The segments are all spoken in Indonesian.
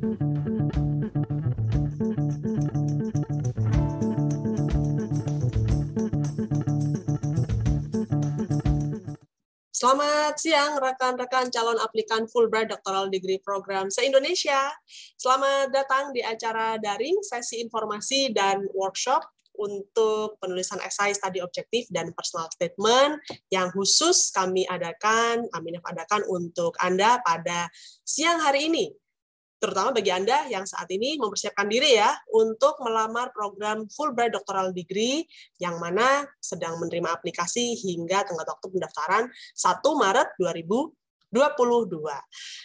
Selamat siang rekan-rekan calon aplikan Fulbright Doctoral Degree Program se-Indonesia. Selamat datang di acara daring sesi informasi dan workshop untuk penulisan esai studi objektif dan personal statement yang khusus kami adakan, Aminef adakan untuk Anda pada siang hari ini. Terutama bagi Anda yang saat ini mempersiapkan diri ya untuk melamar program Fulbright Doctoral Degree yang mana sedang menerima aplikasi hingga tenggat waktu pendaftaran 1 Maret 2022.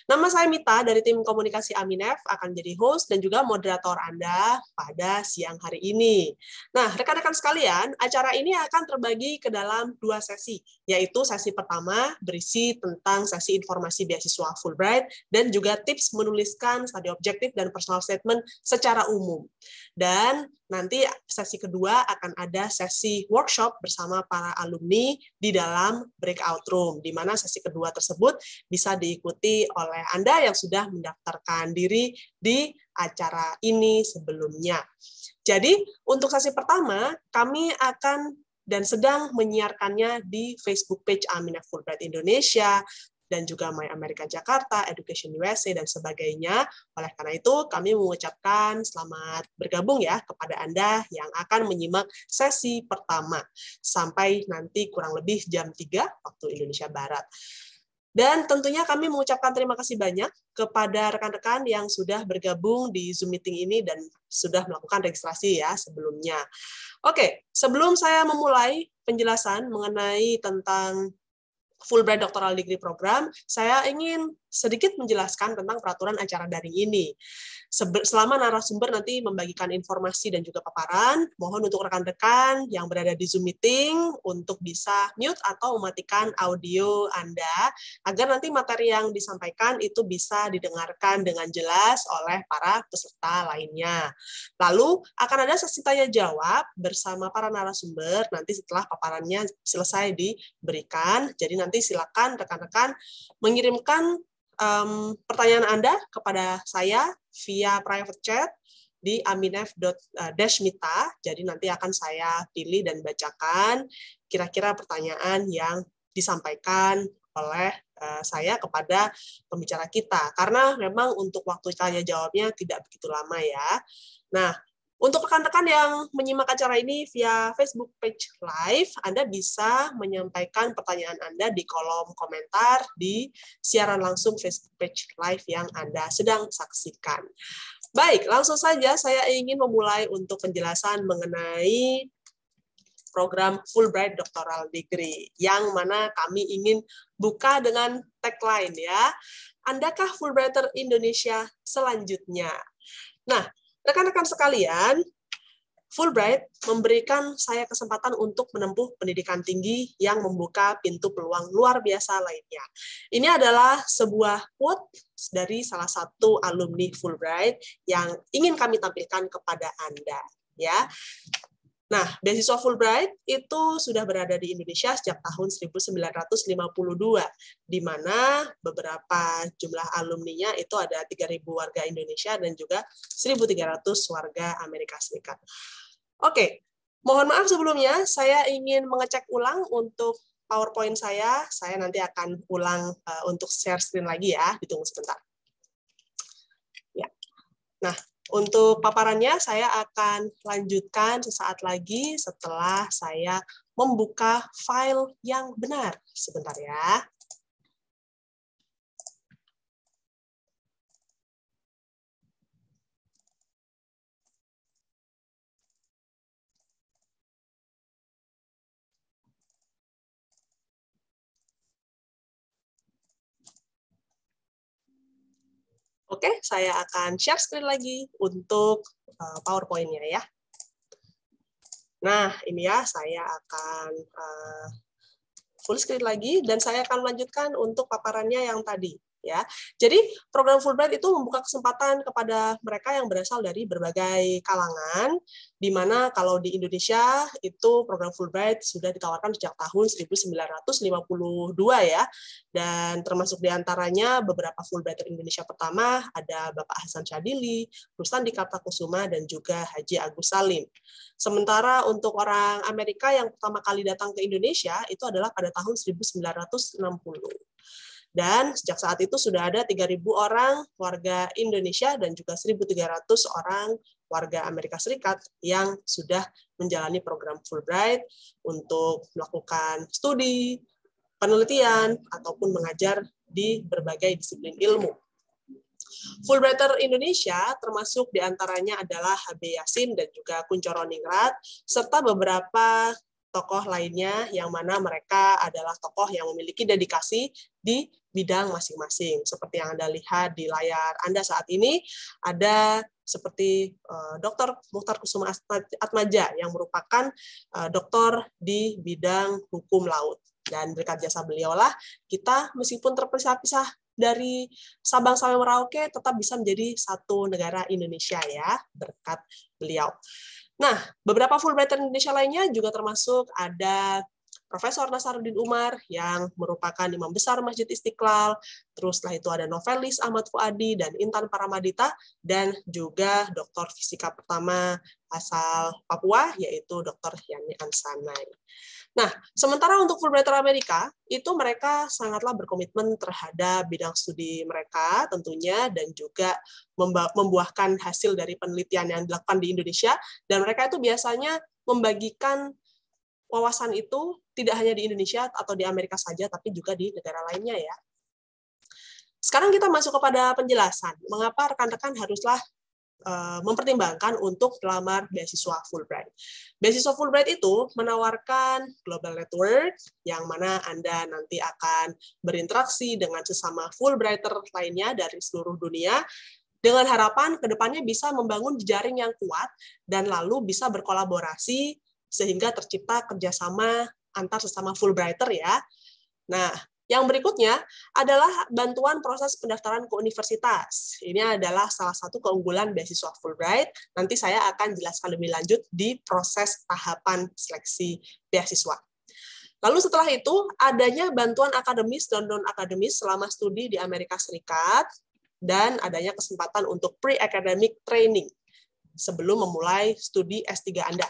Nama saya Mita dari tim komunikasi Aminef akan jadi host dan juga moderator Anda pada siang hari ini. Nah, rekan-rekan sekalian, acara ini akan terbagi ke dalam 2 sesi, yaitu sesi pertama berisi tentang sesi informasi beasiswa Fulbright dan juga tips menuliskan studi objektif dan personal statement secara umum. Dan nanti sesi kedua akan ada sesi workshop bersama para alumni di dalam breakout room, di mana sesi kedua tersebut bisa diikuti oleh Anda yang sudah mendaftarkan diri di acara ini sebelumnya. Jadi, untuk sesi pertama, kami akan dan sedang menyiarkannya di Facebook page Aminef Fulbright Indonesia, dan juga My America Jakarta, Education USA, dan sebagainya. Oleh karena itu, kami mengucapkan selamat bergabung ya kepada Anda yang akan menyimak sesi pertama, sampai nanti kurang lebih jam 3 waktu Indonesia Barat. Dan tentunya kami mengucapkan terima kasih banyak kepada rekan-rekan yang sudah bergabung di Zoom meeting ini dan sudah melakukan registrasi ya sebelumnya. Oke, sebelum saya memulai penjelasan mengenai tentang Fulbright Doctoral Degree Program, saya ingin sedikit menjelaskan tentang peraturan acara daring ini. Selama narasumber nanti membagikan informasi dan juga paparan, mohon untuk rekan-rekan yang berada di Zoom meeting untuk bisa mute atau mematikan audio Anda, agar nanti materi yang disampaikan itu bisa didengarkan dengan jelas oleh para peserta lainnya. Lalu akan ada sesi tanya-jawab bersama para narasumber nanti setelah paparannya selesai diberikan. Jadi nanti silakan rekan-rekan mengirimkan pertanyaan Anda kepada saya via private chat di aminef.mita. Jadi nanti akan saya pilih dan bacakan kira-kira pertanyaan yang disampaikan oleh saya kepada pembicara kita. Karena memang untuk waktu tanya jawabnya tidak begitu lama ya. Nah, untuk rekan-rekan yang menyimak acara ini via Facebook page live, Anda bisa menyampaikan pertanyaan Anda di kolom komentar di siaran langsung Facebook page live yang Anda sedang saksikan. Baik, langsung saja saya ingin memulai untuk penjelasan mengenai program Fulbright Doctoral Degree, yang mana kami ingin buka dengan tagline ya, Andakah Fulbrighter Indonesia selanjutnya? Nah, rekan-rekan sekalian, Fulbright memberikan saya kesempatan untuk menempuh pendidikan tinggi yang membuka pintu peluang luar biasa lainnya. Ini adalah sebuah quote dari salah satu alumni Fulbright yang ingin kami tampilkan kepada Anda. Ya. Nah, beasiswa Fulbright itu sudah berada di Indonesia sejak tahun 1952, di mana beberapa jumlah alumninya itu ada 3.000 warga Indonesia dan juga 1.300 warga Amerika Serikat. Oke, mohon maaf sebelumnya, saya ingin mengecek ulang untuk PowerPoint saya nanti akan ulang untuk share screen lagi ya, ditunggu sebentar. Ya. Nah, untuk paparannya saya akan lanjutkan sesaat lagi setelah saya membuka file yang benar. Sebentar ya. Oke, saya akan share screen lagi untuk PowerPoint-nya ya. Nah, ini ya, saya akan full screen lagi, dan saya akan melanjutkan untuk paparannya yang tadi. Ya, jadi program Fulbright itu membuka kesempatan kepada mereka yang berasal dari berbagai kalangan, di mana kalau di Indonesia itu program Fulbright sudah ditawarkan sejak tahun 1952 ya, dan termasuk diantaranya beberapa Fulbrighter Indonesia pertama ada Bapak Hasan Syadili, Ruslan Kartakusuma, dan juga Haji Agus Salim. Sementara untuk orang Amerika yang pertama kali datang ke Indonesia itu adalah pada tahun 1960. Dan sejak saat itu sudah ada 3.000 orang warga Indonesia dan juga 1.300 orang warga Amerika Serikat yang sudah menjalani program Fulbright untuk melakukan studi, penelitian, ataupun mengajar di berbagai disiplin ilmu. Fulbrighter Indonesia termasuk diantaranya adalah HB Yasin dan juga Kunchoro Ningrat, serta beberapa tokoh lainnya yang mana mereka adalah tokoh yang memiliki dedikasi di bidang masing-masing. Seperti yang Anda lihat di layar Anda saat ini, ada seperti Dr. Mukhtar Kusuma Atmaja yang merupakan doktor di bidang hukum laut. Dan berkat jasa beliau lah, kita meskipun terpisah-pisah dari Sabang sampai Merauke tetap bisa menjadi satu negara Indonesia ya, berkat beliau. Nah, beberapa Fulbrighter Indonesia lainnya juga termasuk ada Profesor Nasaruddin Umar yang merupakan imam besar Masjid Istiqlal, terus setelah itu ada novelis Ahmad Fuadi dan Intan Paramadita, dan juga doktor fisika pertama asal Papua, yaitu Dr. Yani Ansanai. Nah, sementara untuk Fulbrighter Amerika, itu mereka sangatlah berkomitmen terhadap bidang studi mereka tentunya, dan juga membuahkan hasil dari penelitian yang dilakukan di Indonesia, dan mereka itu biasanya membagikan wawasan itu tidak hanya di Indonesia atau di Amerika saja, tapi juga di negara lainnya ya. Sekarang kita masuk kepada penjelasan, mengapa rekan-rekan haruslah mempertimbangkan untuk melamar beasiswa Fulbright. Beasiswa Fulbright itu menawarkan global network, yang mana Anda nanti akan berinteraksi dengan sesama Fulbrighter lainnya dari seluruh dunia, dengan harapan ke depannya bisa membangun jejaring yang kuat, dan lalu bisa berkolaborasi, sehingga tercipta kerjasama antar sesama Fulbrighter ya. Nah, yang berikutnya adalah bantuan proses pendaftaran ke universitas. Ini adalah salah satu keunggulan beasiswa Fulbright. Nanti saya akan jelaskan lebih lanjut di proses tahapan seleksi beasiswa. Lalu setelah itu, adanya bantuan akademis dan non-akademis selama studi di Amerika Serikat, dan adanya kesempatan untuk pre-academic training sebelum memulai studi S3 Anda.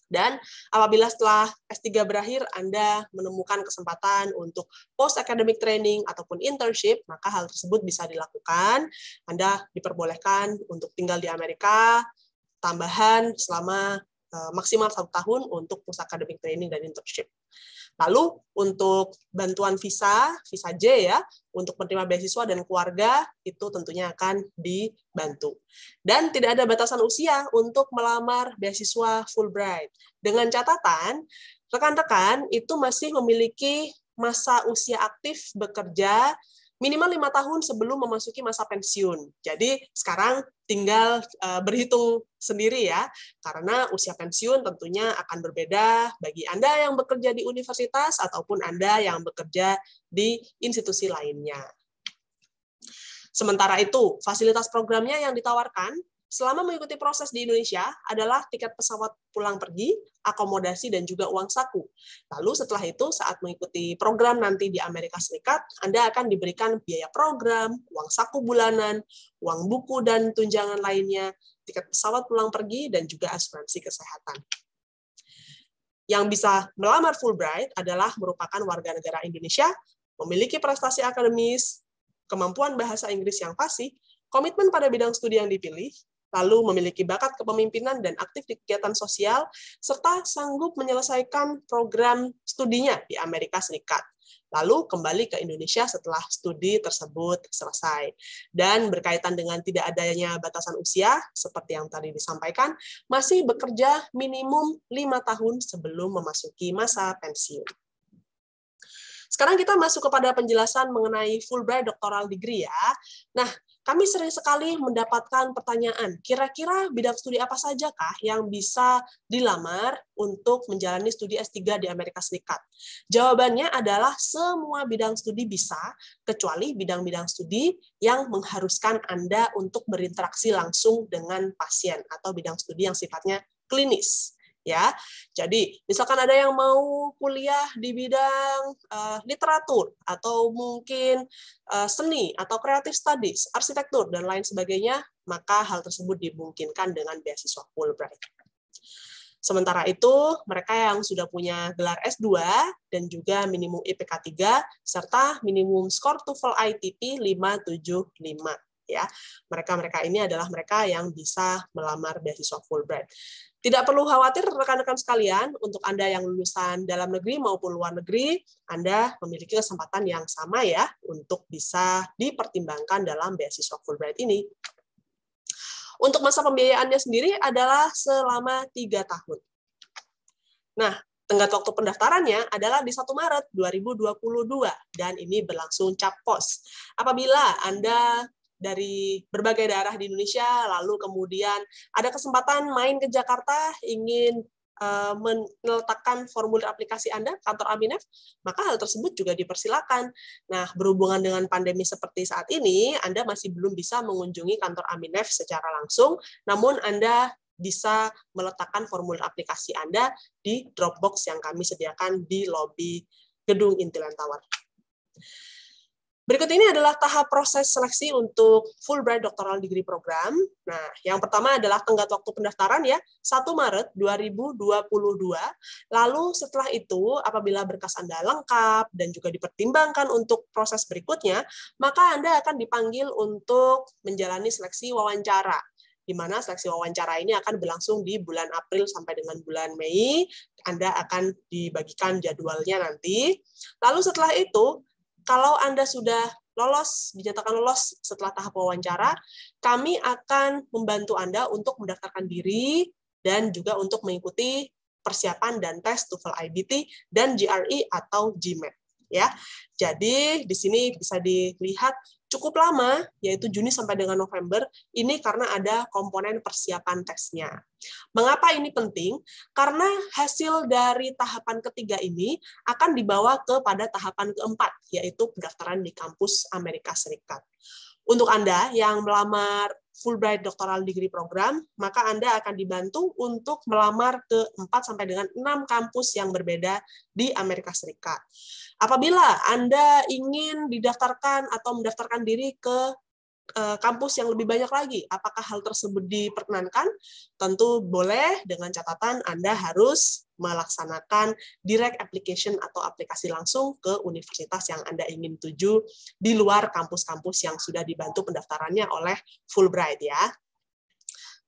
Dan apabila setelah S3 berakhir Anda menemukan kesempatan untuk post-academic training ataupun internship, maka hal tersebut bisa dilakukan. Anda diperbolehkan untuk tinggal di Amerika, tambahan selama maksimal 1 tahun untuk post-academic training dan internship. Lalu untuk bantuan visa J ya, untuk penerima beasiswa dan keluarga, itu tentunya akan dibantu. Dan tidak ada batasan usia untuk melamar beasiswa Fulbright. Dengan catatan, rekan-rekan itu masih memiliki masa usia aktif bekerja minimal 5 tahun sebelum memasuki masa pensiun. Jadi sekarang tinggal berhitung sendiri ya, karena usia pensiun tentunya akan berbeda bagi Anda yang bekerja di universitas ataupun Anda yang bekerja di institusi lainnya. Sementara itu, fasilitas programnya yang ditawarkan selama mengikuti proses di Indonesia adalah tiket pesawat pulang pergi, akomodasi, dan juga uang saku. Lalu setelah itu, saat mengikuti program nanti di Amerika Serikat, Anda akan diberikan biaya program, uang saku bulanan, uang buku dan tunjangan lainnya, tiket pesawat pulang pergi, dan juga asuransi kesehatan. Yang bisa melamar Fulbright adalah merupakan warga negara Indonesia, memiliki prestasi akademis, kemampuan bahasa Inggris yang fasih, komitmen pada bidang studi yang dipilih, lalu memiliki bakat kepemimpinan dan aktif di kegiatan sosial, serta sanggup menyelesaikan program studinya di Amerika Serikat. Lalu kembali ke Indonesia setelah studi tersebut selesai. Dan berkaitan dengan tidak adanya batasan usia, seperti yang tadi disampaikan, masih bekerja minimum 5 tahun sebelum memasuki masa pensiun. Sekarang kita masuk kepada penjelasan mengenai Fulbright Doctoral Degree ya. Nah, kami sering sekali mendapatkan pertanyaan, kira-kira bidang studi apa sajakah yang bisa dilamar untuk menjalani studi S3 di Amerika Serikat? Jawabannya adalah semua bidang studi bisa, kecuali bidang-bidang studi yang mengharuskan Anda untuk berinteraksi langsung dengan pasien atau bidang studi yang sifatnya klinis. Ya, jadi misalkan ada yang mau kuliah di bidang literatur atau mungkin seni atau creative studies, arsitektur dan lain sebagainya, maka hal tersebut dimungkinkan dengan beasiswa Fulbright. Sementara itu, mereka yang sudah punya gelar S2 dan juga minimum IPK 3 serta minimum skor TOEFL ITP 575. Ya, mereka ini adalah mereka yang bisa melamar beasiswa Fulbright. Tidak perlu khawatir rekan-rekan sekalian, untuk Anda yang lulusan dalam negeri maupun luar negeri, Anda memiliki kesempatan yang sama ya untuk bisa dipertimbangkan dalam beasiswa Fulbright ini. Untuk masa pembiayaannya sendiri adalah selama 3 tahun. Nah, tenggat waktu pendaftarannya adalah di 1 Maret 2022, dan ini berlangsung cap pos. Apabila Anda dari berbagai daerah di Indonesia, lalu kemudian ada kesempatan main ke Jakarta, ingin meletakkan formulir aplikasi Anda, kantor Aminef, maka hal tersebut juga dipersilakan. Nah, berhubungan dengan pandemi seperti saat ini, Anda masih belum bisa mengunjungi kantor Aminef secara langsung, namun Anda bisa meletakkan formulir aplikasi Anda di Dropbox yang kami sediakan di lobi gedung Intiland Tower. Berikut ini adalah tahap proses seleksi untuk Fulbright Doctoral Degree Program. Nah, yang pertama adalah tenggat waktu pendaftaran ya, 1 Maret 2022. Lalu setelah itu, apabila berkas Anda lengkap dan juga dipertimbangkan untuk proses berikutnya, maka Anda akan dipanggil untuk menjalani seleksi wawancara, di mana seleksi wawancara ini akan berlangsung di bulan April sampai dengan bulan Mei. Anda akan dibagikan jadwalnya nanti. Lalu setelah itu, kalau Anda sudah lolos, dinyatakan lolos setelah tahap wawancara, kami akan membantu Anda untuk mendaftarkan diri dan juga untuk mengikuti persiapan dan tes TOEFL IBT dan GRE atau GMAT. Ya, jadi di sini bisa dilihat cukup lama, yaitu Juni sampai dengan November, ini karena ada komponen persiapan tesnya. Mengapa ini penting? Karena hasil dari tahapan ketiga ini akan dibawa kepada tahapan keempat, yaitu pendaftaran di kampus Amerika Serikat. Untuk Anda yang melamar Fulbright Doctoral Degree Program, maka Anda akan dibantu untuk melamar ke 4 sampai dengan 6 kampus yang berbeda di Amerika Serikat. Apabila Anda ingin didaftarkan atau mendaftarkan diri ke kampus yang lebih banyak lagi, apakah hal tersebut diperkenankan? Tentu boleh, dengan catatan Anda harus melaksanakan direct application atau aplikasi langsung ke universitas yang Anda ingin tuju di luar kampus-kampus yang sudah dibantu pendaftarannya oleh Fulbright ya.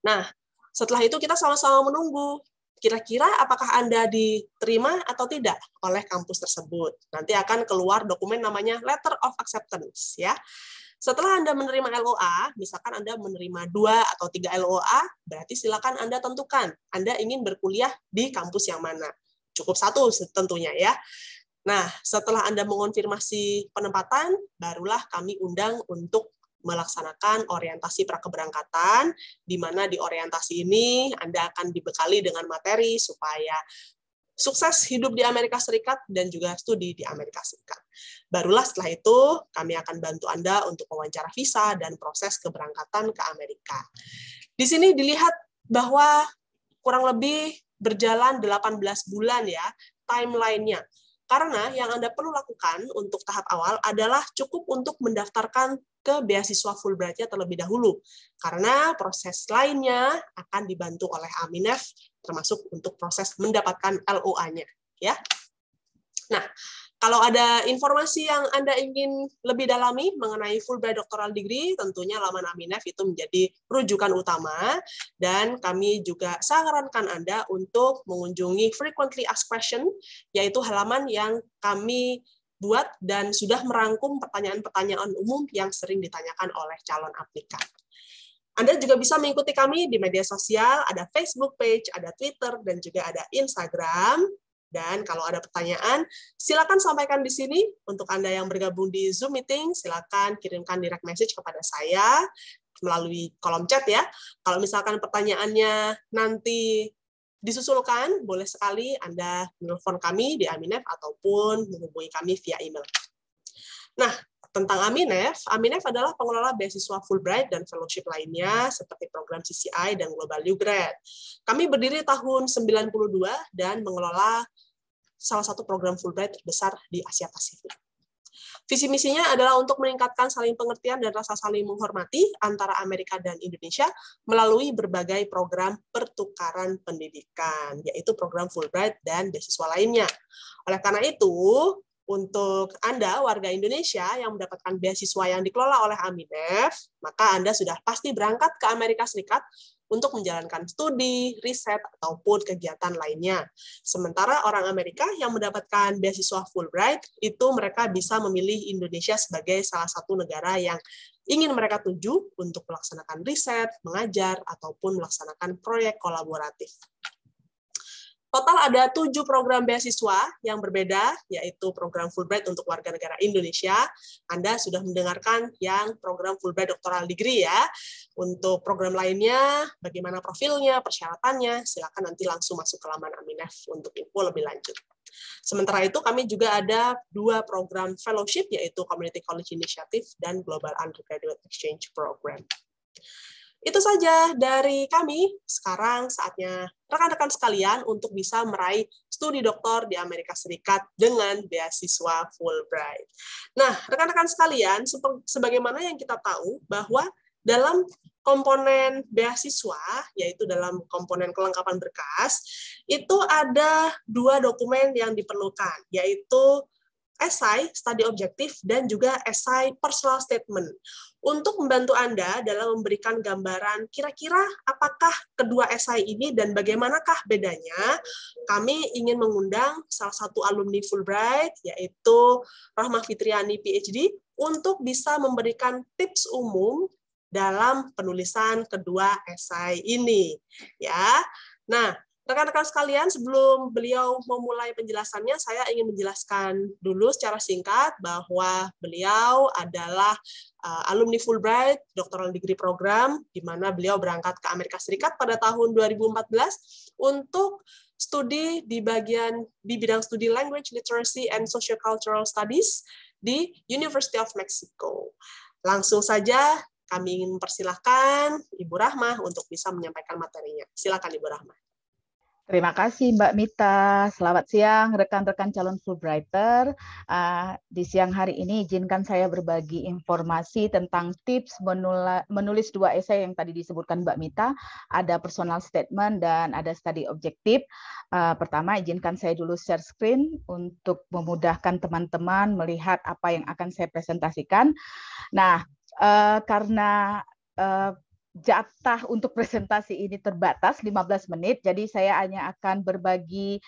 Nah, setelah itu kita sama-sama menunggu kira-kira apakah Anda diterima atau tidak oleh kampus tersebut. Nanti akan keluar dokumen namanya Letter of Acceptance ya. Setelah Anda menerima LOA, misalkan Anda menerima 2 atau 3 LOA, berarti silakan Anda tentukan Anda ingin berkuliah di kampus yang mana. Cukup 1 tentunya ya. Nah, setelah Anda mengonfirmasi penempatan, barulah kami undang untuk melaksanakan orientasi prakeberangkatan, di mana di orientasi ini Anda akan dibekali dengan materi supaya sukses hidup di Amerika Serikat dan juga studi di Amerika Serikat. Barulah setelah itu kami akan bantu Anda untuk wawancara visa dan proses keberangkatan ke Amerika. Di sini dilihat bahwa kurang lebih berjalan 18 bulan ya timeline-nya. Karena yang Anda perlu lakukan untuk tahap awal adalah cukup untuk mendaftarkan ke beasiswa Fulbright-nya terlebih dahulu. Karena proses lainnya akan dibantu oleh Aminef, termasuk untuk proses mendapatkan LOA-nya. Ya. Nah, kalau ada informasi yang Anda ingin lebih dalami mengenai Fulbright Doctoral Degree, tentunya laman Aminef itu menjadi rujukan utama, dan kami juga sarankan Anda untuk mengunjungi Frequently Asked Question, yaitu halaman yang kami buat dan sudah merangkum pertanyaan-pertanyaan umum yang sering ditanyakan oleh calon aplikan. Anda juga bisa mengikuti kami di media sosial, ada Facebook page, ada Twitter, dan juga ada Instagram. Dan kalau ada pertanyaan, silakan sampaikan di sini. Untuk Anda yang bergabung di Zoom meeting, silakan kirimkan direct message kepada saya melalui kolom chat ya. Kalau misalkan pertanyaannya nanti disusulkan, boleh sekali Anda menelpon kami di Aminef ataupun menghubungi kami via email. Nah, tentang Aminef adalah pengelola beasiswa Fulbright dan fellowship lainnya seperti program CCI dan Global New Grad. Kami berdiri tahun 92 dan mengelola salah satu program Fulbright terbesar di Asia Pasifik. Visi misinya adalah untuk meningkatkan saling pengertian dan rasa saling menghormati antara Amerika dan Indonesia melalui berbagai program pertukaran pendidikan, yaitu program Fulbright dan beasiswa lainnya. Oleh karena itu, untuk Anda, warga Indonesia yang mendapatkan beasiswa yang dikelola oleh Aminef, maka Anda sudah pasti berangkat ke Amerika Serikat untuk menjalankan studi, riset, ataupun kegiatan lainnya. Sementara orang Amerika yang mendapatkan beasiswa Fulbright, itu mereka bisa memilih Indonesia sebagai salah satu negara yang ingin mereka tuju untuk melaksanakan riset, mengajar, ataupun melaksanakan proyek kolaboratif. Total ada 7 program beasiswa yang berbeda, yaitu program Fulbright untuk warga negara Indonesia. Anda sudah mendengarkan yang program Fulbright Doctoral Degree ya. Untuk program lainnya, bagaimana profilnya, persyaratannya, silakan nanti langsung masuk ke laman Aminef untuk info lebih lanjut. Sementara itu, kami juga ada 2 program fellowship, yaitu Community College Initiative dan Global Undergraduate Exchange Program. Itu saja dari kami. Sekarang saatnya rekan-rekan sekalian untuk bisa meraih studi doktor di Amerika Serikat dengan beasiswa Fulbright. Nah, rekan-rekan sekalian, sebagaimana yang kita tahu bahwa dalam komponen beasiswa, yaitu dalam komponen kelengkapan berkas, itu ada 2 dokumen yang diperlukan, yaitu esai, study objektif, dan juga esai personal statement. Untuk membantu Anda dalam memberikan gambaran kira-kira apakah kedua esai ini dan bagaimanakah bedanya, kami ingin mengundang salah satu alumni Fulbright, yaitu Rahma Fitriani, PhD, untuk bisa memberikan tips umum dalam penulisan kedua esai ini. Ya, nah, rekan-rekan sekalian, sebelum beliau memulai penjelasannya, saya ingin menjelaskan dulu secara singkat bahwa beliau adalah alumni Fulbright Doctoral Degree Program, di mana beliau berangkat ke Amerika Serikat pada tahun 2014 untuk studi di bidang studi Language, Literacy, and Sociocultural Studies di University of Mexico. Langsung saja kami ingin mempersilahkan Ibu Rahma untuk bisa menyampaikan materinya. Silakan Ibu Rahma. Terima kasih Mbak Mita. Selamat siang rekan-rekan calon Fulbrighter. Di siang hari ini izinkan saya berbagi informasi tentang tips menulis 2 esai yang tadi disebutkan Mbak Mita. Ada personal statement dan ada study objektif. Pertama, izinkan saya dulu share screen untuk memudahkan teman-teman melihat apa yang akan saya presentasikan. Nah, karena jatah untuk presentasi ini terbatas 15 menit, jadi saya hanya akan berbagi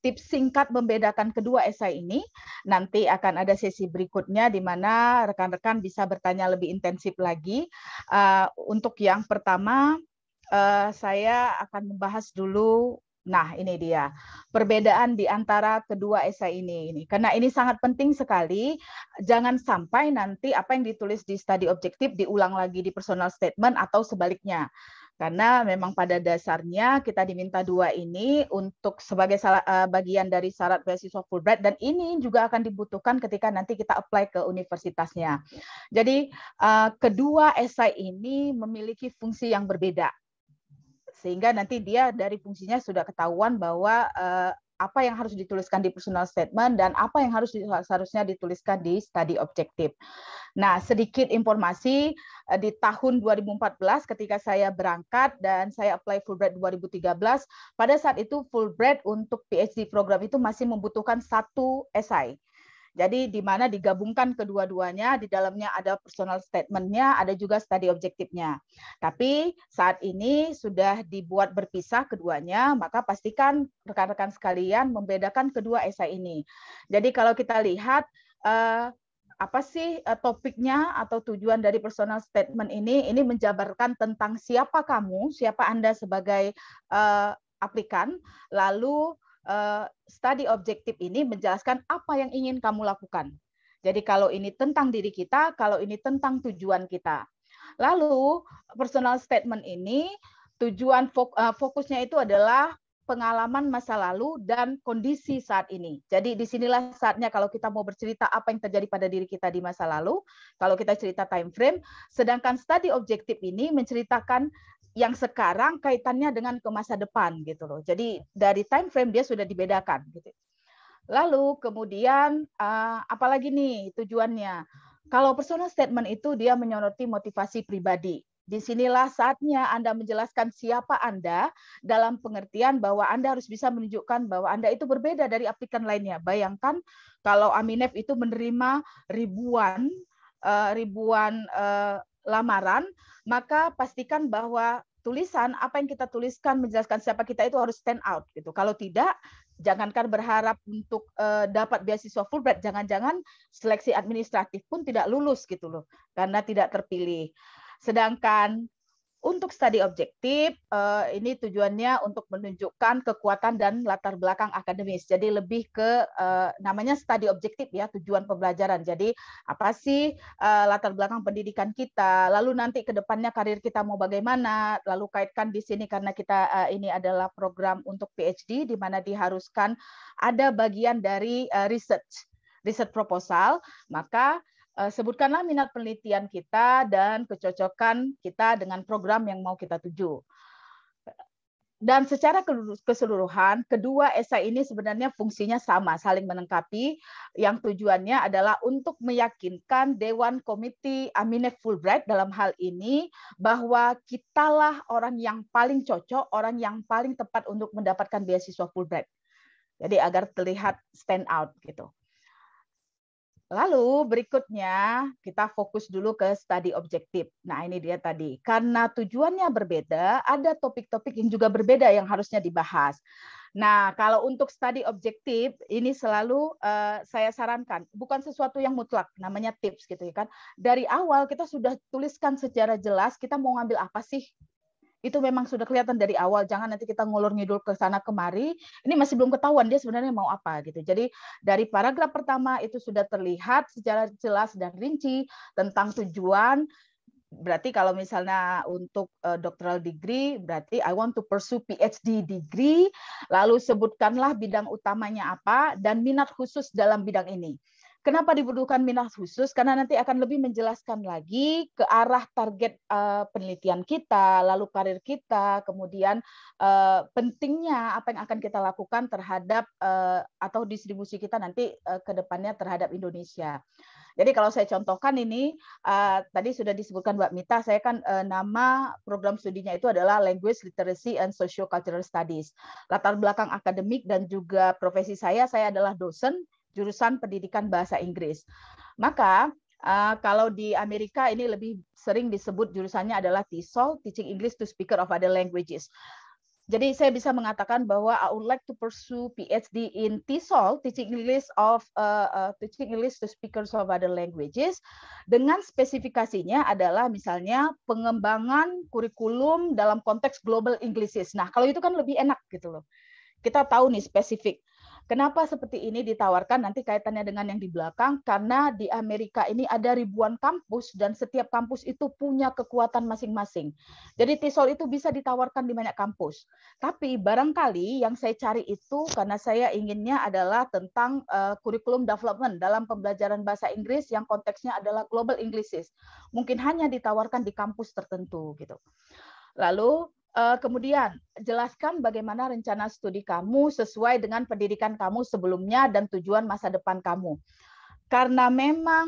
tips singkat membedakan kedua esai ini. Nanti akan ada sesi berikutnya di mana rekan-rekan bisa bertanya lebih intensif lagi. Untuk yang pertama, saya akan membahas dulu. Nah, ini dia perbedaan di antara kedua esai ini. Karena ini sangat penting sekali, jangan sampai nanti apa yang ditulis di study objektif diulang lagi di personal statement atau sebaliknya. Karena memang pada dasarnya kita diminta 2 ini untuk sebagai bagian dari syarat beasiswa Fulbright, dan ini juga akan dibutuhkan ketika nanti kita apply ke universitasnya. Jadi kedua esai ini memiliki fungsi yang berbeda. Sehingga nanti dia dari fungsinya sudah ketahuan bahwa apa yang harus dituliskan di personal statement dan apa yang seharusnya dituliskan di study objektif. Nah, sedikit informasi di tahun 2014 ketika saya berangkat dan saya apply Fulbright 2013, pada saat itu Fulbright untuk PhD program itu masih membutuhkan 1 esai. Jadi di mana digabungkan kedua-duanya, di dalamnya ada personal statement-nya, ada juga study objektifnya. Tapi saat ini sudah dibuat berpisah keduanya, maka pastikan rekan-rekan sekalian membedakan kedua esai ini. Jadi kalau kita lihat apa sih topiknya atau tujuan dari personal statement ini menjabarkan tentang siapa kamu, siapa Anda sebagai aplikan, lalu study objektif ini menjelaskan apa yang ingin kamu lakukan. Jadi kalau ini tentang diri kita, kalau ini tentang tujuan kita. Lalu personal statement ini tujuan fokusnya itu adalah pengalaman masa lalu dan kondisi saat ini. Jadi disinilah saatnya kalau kita mau bercerita apa yang terjadi pada diri kita di masa lalu, kalau kita cerita time frame, sedangkan study objektif ini menceritakan yang sekarang kaitannya dengan ke masa depan gitu loh. Jadi dari time frame dia sudah dibedakan gitu. Lalu kemudian apalagi nih tujuannya? Kalau personal statement itu dia menyoroti motivasi pribadi. Disinilah saatnya Anda menjelaskan siapa Anda dalam pengertian bahwa Anda harus bisa menunjukkan bahwa Anda itu berbeda dari aplikan lainnya. Bayangkan kalau Aminef itu menerima ribuan lamaran, maka pastikan bahwa tulisan apa yang kita tuliskan menjelaskan siapa kita itu harus stand out gitu. Kalau tidak, jangankan berharap untuk dapat beasiswa Fulbright, jangan-jangan seleksi administratif pun tidak lulus gitu loh, karena tidak terpilih. Sedangkan untuk studi objektif, ini tujuannya untuk menunjukkan kekuatan dan latar belakang akademis. Jadi lebih ke namanya studi objektif ya, tujuan pembelajaran. Jadi apa sih latar belakang pendidikan kita, lalu nanti ke depannya karir kita mau bagaimana, lalu kaitkan di sini karena kita ini adalah program untuk PhD, di mana diharuskan ada bagian dari riset proposal, maka sebutkanlah minat penelitian kita dan kecocokan kita dengan program yang mau kita tuju. Dan secara keseluruhan, kedua esai ini sebenarnya fungsinya sama, saling melengkapi, yang tujuannya adalah untuk meyakinkan Dewan Komite Aminef Fulbright dalam hal ini bahwa kitalah orang yang paling cocok, orang yang paling tepat untuk mendapatkan beasiswa Fulbright. Jadi agar terlihat stand out gitu. Lalu berikutnya kita fokus dulu ke studi objektif. Nah ini dia tadi, karena tujuannya berbeda, ada topik-topik yang juga berbeda yang harusnya dibahas. Nah kalau untuk studi objektif ini selalu saya sarankan, bukan sesuatu yang mutlak, namanya tips gitu ya kan. Dari awal kita sudah tuliskan secara jelas kita mau ngambil apa sih. Itu memang sudah kelihatan dari awal, jangan nanti kita ngulur ngidul ke sana kemari, ini masih belum ketahuan dia sebenarnya mau apa gitu. Jadi dari paragraf pertama itu sudah terlihat secara jelas dan rinci tentang tujuan. Berarti kalau misalnya untuk doctoral degree, berarti I want to pursue PhD degree, lalu sebutkanlah bidang utamanya apa dan minat khusus dalam bidang ini. Kenapa dibutuhkan minat khusus? Karena nanti akan lebih menjelaskan lagi ke arah target penelitian kita, lalu karir kita, kemudian pentingnya apa yang akan kita lakukan terhadap atau distribusi kita nanti ke depannya terhadap Indonesia. Jadi kalau saya contohkan ini, tadi sudah disebutkan Mbak Mita, saya kan nama program studinya itu adalah Language, Literacy, and Socio-Cultural Studies. Latar belakang akademik dan juga profesi saya adalah dosen, jurusan pendidikan bahasa Inggris. Maka kalau di Amerika ini lebih sering disebut jurusannya adalah TESOL, Teaching English to Speaker of Other Languages. Jadi saya bisa mengatakan bahwa I would like to pursue PhD in TESOL, Teaching English to Speakers of Other Languages, dengan spesifikasinya adalah misalnya pengembangan kurikulum dalam konteks Global Englishes. Nah, kalau itu kan lebih enak gitu loh. Kita tahu nih spesifik. Kenapa seperti ini ditawarkan? Nanti kaitannya dengan yang di belakang, karena di Amerika ini ada ribuan kampus dan setiap kampus itu punya kekuatan masing-masing. Jadi TESOL itu bisa ditawarkan di banyak kampus. Tapi barangkali yang saya cari itu karena saya inginnya adalah tentang kurikulum development dalam pembelajaran bahasa Inggris yang konteksnya adalah Global Englishes. Mungkin hanya ditawarkan di kampus tertentu gitu. Lalu kemudian, jelaskan bagaimana rencana studi kamu sesuai dengan pendidikan kamu sebelumnya dan tujuan masa depan kamu. Karena memang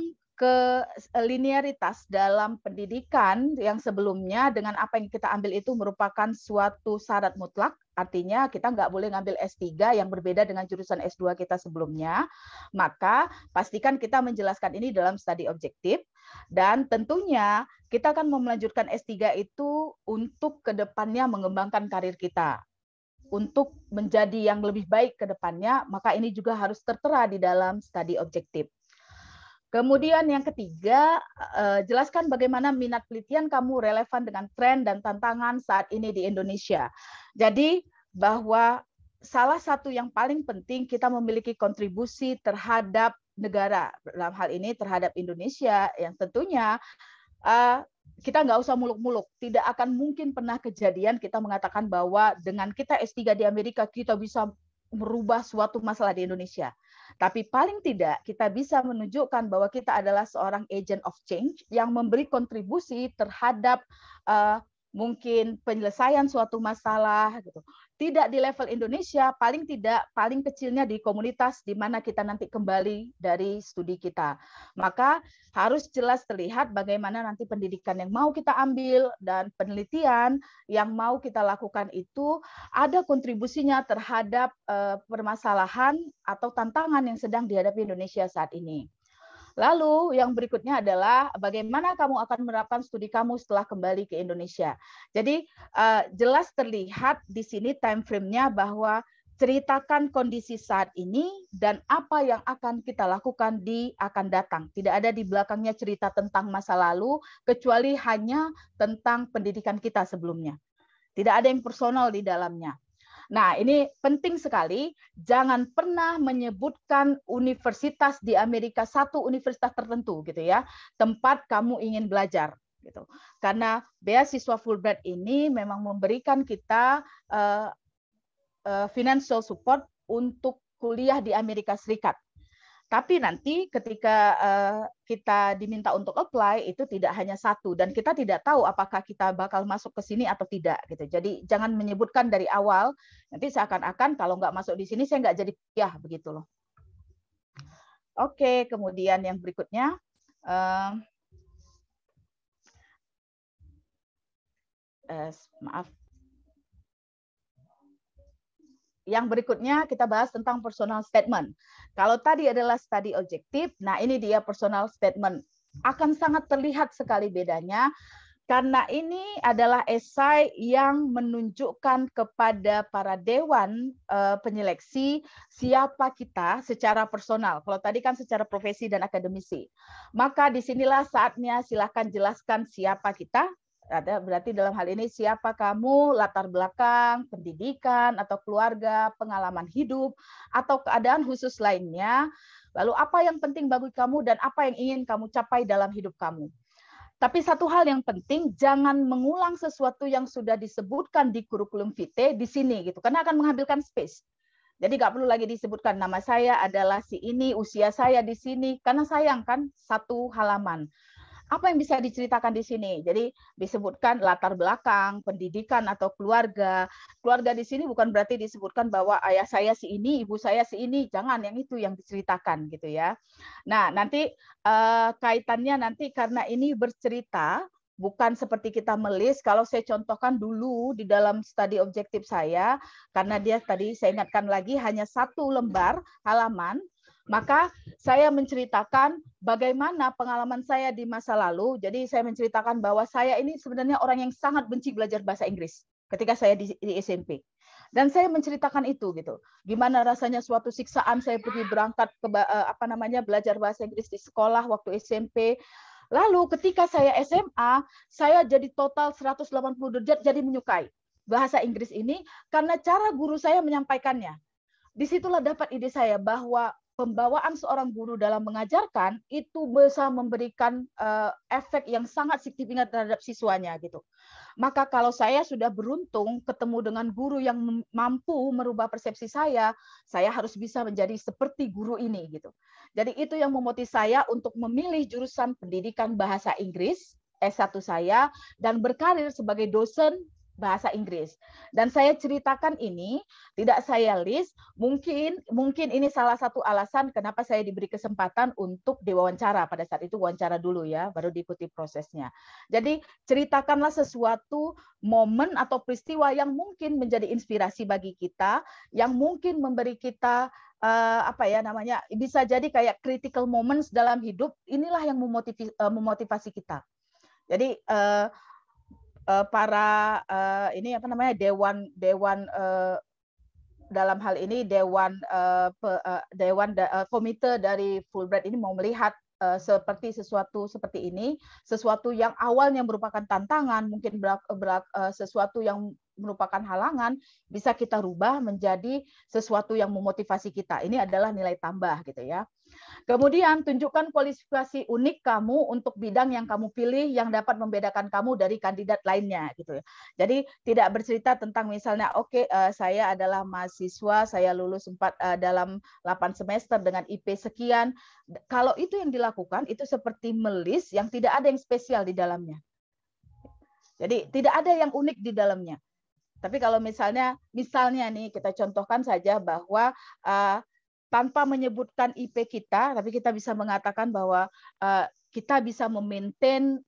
linearitas dalam pendidikan yang sebelumnya dengan apa yang kita ambil itu merupakan suatu syarat mutlak, artinya kita nggak boleh ngambil S3 yang berbeda dengan jurusan S2 kita sebelumnya, maka pastikan kita menjelaskan ini dalam studi objektif, dan tentunya kita akan melanjutkan S3 itu untuk kedepannya mengembangkan karir kita. Untuk menjadi yang lebih baik ke depannya, maka ini juga harus tertera di dalam studi objektif. Kemudian yang ketiga, jelaskan bagaimana minat penelitian kamu relevan dengan tren dan tantangan saat ini di Indonesia. Jadi bahwa salah satu yang paling penting kita memiliki kontribusi terhadap negara, dalam hal ini terhadap Indonesia, yang tentunya kita nggak usah muluk-muluk. Tidak akan mungkin pernah kejadian kita mengatakan bahwa dengan kita S3 di Amerika, kita bisa merubah suatu masalah di Indonesia. Tapi paling tidak kita bisa menunjukkan bahwa kita adalah seorang agent of change yang memberi kontribusi terhadap mungkin penyelesaian suatu masalah gitu. Tidak di level Indonesia, paling tidak paling kecilnya di komunitas di mana kita nanti kembali dari studi kita. Maka harus jelas terlihat bagaimana nanti pendidikan yang mau kita ambil dan penelitian yang mau kita lakukan itu ada kontribusinya terhadap permasalahan atau tantangan yang sedang dihadapi Indonesia saat ini. Lalu yang berikutnya adalah bagaimana kamu akan menerapkan studi kamu setelah kembali ke Indonesia. Jadi jelas terlihat di sini time frame-nya bahwa ceritakan kondisi saat ini dan apa yang akan kita lakukan di akan datang. Tidak ada di belakangnya cerita tentang masa lalu, kecuali hanya tentang pendidikan kita sebelumnya. Tidak ada yang personal di dalamnya. Nah, ini penting sekali. Jangan pernah menyebutkan universitas di Amerika, satu universitas tertentu gitu ya, tempat kamu ingin belajar gitu. Karena beasiswa Fulbright ini memang memberikan kita financial support untuk kuliah di Amerika Serikat. Tapi nanti ketika kita diminta untuk apply itu tidak hanya satu dan kita tidak tahu apakah kita bakal masuk ke sini atau tidak gitu. Jadi jangan menyebutkan dari awal nanti seakan-akan kalau nggak masuk di sini saya nggak jadi kuliah begitu loh. Oke, kemudian yang berikutnya maaf. Yang berikutnya kita bahas tentang personal statement. Kalau tadi adalah study objektif, nah ini dia personal statement. Akan sangat terlihat sekali bedanya, karena ini adalah esai yang menunjukkan kepada para dewan penyeleksi siapa kita secara personal. Kalau tadi kan secara profesi dan akademisi. Maka disinilah saatnya silakan jelaskan siapa kita. Ada berarti dalam hal ini siapa kamu, latar belakang, pendidikan atau keluarga, pengalaman hidup atau keadaan khusus lainnya. Lalu apa yang penting bagi kamu dan apa yang ingin kamu capai dalam hidup kamu. Tapi satu hal yang penting, jangan mengulang sesuatu yang sudah disebutkan di kurikulum vitae di sini gitu, karena akan menghamilkan space. Jadi nggak perlu lagi disebutkan nama saya adalah si ini, usia saya di sini, karena sayang kan satu halaman. Apa yang bisa diceritakan di sini? Jadi disebutkan latar belakang, pendidikan atau keluarga. Keluarga di sini bukan berarti disebutkan bahwa ayah saya si ini, ibu saya si ini. Jangan, yang itu yang diceritakan gitu ya. Nah, nanti kaitannya nanti karena ini bercerita, bukan seperti kita melis. Kalau saya contohkan dulu di dalam studi objektif saya, karena dia tadi saya ingatkan lagi hanya satu lembar halaman, maka saya menceritakan bagaimana pengalaman saya di masa lalu. Jadi saya menceritakan bahwa saya ini sebenarnya orang yang sangat benci belajar bahasa Inggris ketika saya di SMP. Dan saya menceritakan itu gitu. Gimana rasanya suatu siksaan saya pergi berangkat ke belajar bahasa Inggris di sekolah waktu SMP. Lalu ketika saya SMA, saya jadi total 180 derajat jadi menyukai bahasa Inggris ini karena cara guru saya menyampaikannya. Disitulah dapat ide saya bahwa pembawaan seorang guru dalam mengajarkan itu bisa memberikan efek yang sangat signifikan terhadap siswanya gitu. Maka kalau saya sudah beruntung ketemu dengan guru yang mampu merubah persepsi saya harus bisa menjadi seperti guru ini gitu. Jadi itu yang memotivasi saya untuk memilih jurusan pendidikan bahasa Inggris S1 saya dan berkarir sebagai dosen bahasa Inggris. Dan saya ceritakan ini, tidak saya list, mungkin ini salah satu alasan kenapa saya diberi kesempatan untuk diwawancara. Pada saat itu wawancara dulu ya, baru diikuti prosesnya. Jadi ceritakanlah sesuatu momen atau peristiwa yang mungkin menjadi inspirasi bagi kita, yang mungkin memberi kita bisa jadi kayak critical moments dalam hidup. Inilah yang memotivasi kita. Jadi para dewan dalam hal ini komite dari Fulbright ini mau melihat sesuatu seperti ini, sesuatu yang awalnya merupakan tantangan, mungkin sesuatu yang merupakan halangan, bisa kita rubah menjadi sesuatu yang memotivasi kita. Ini adalah nilai tambah gitu ya. Kemudian tunjukkan kualifikasi unik kamu untuk bidang yang kamu pilih yang dapat membedakan kamu dari kandidat lainnya gitu ya. Jadi tidak bercerita tentang misalnya saya adalah mahasiswa, saya lulus dalam 8 semester dengan IP sekian. Kalau itu yang dilakukan itu seperti melis yang tidak ada yang spesial di dalamnya. Jadi tidak ada yang unik di dalamnya. Tapi kalau misalnya nih kita contohkan saja bahwa tanpa menyebutkan IP kita, tapi kita bisa mengatakan bahwa kita bisa memaintain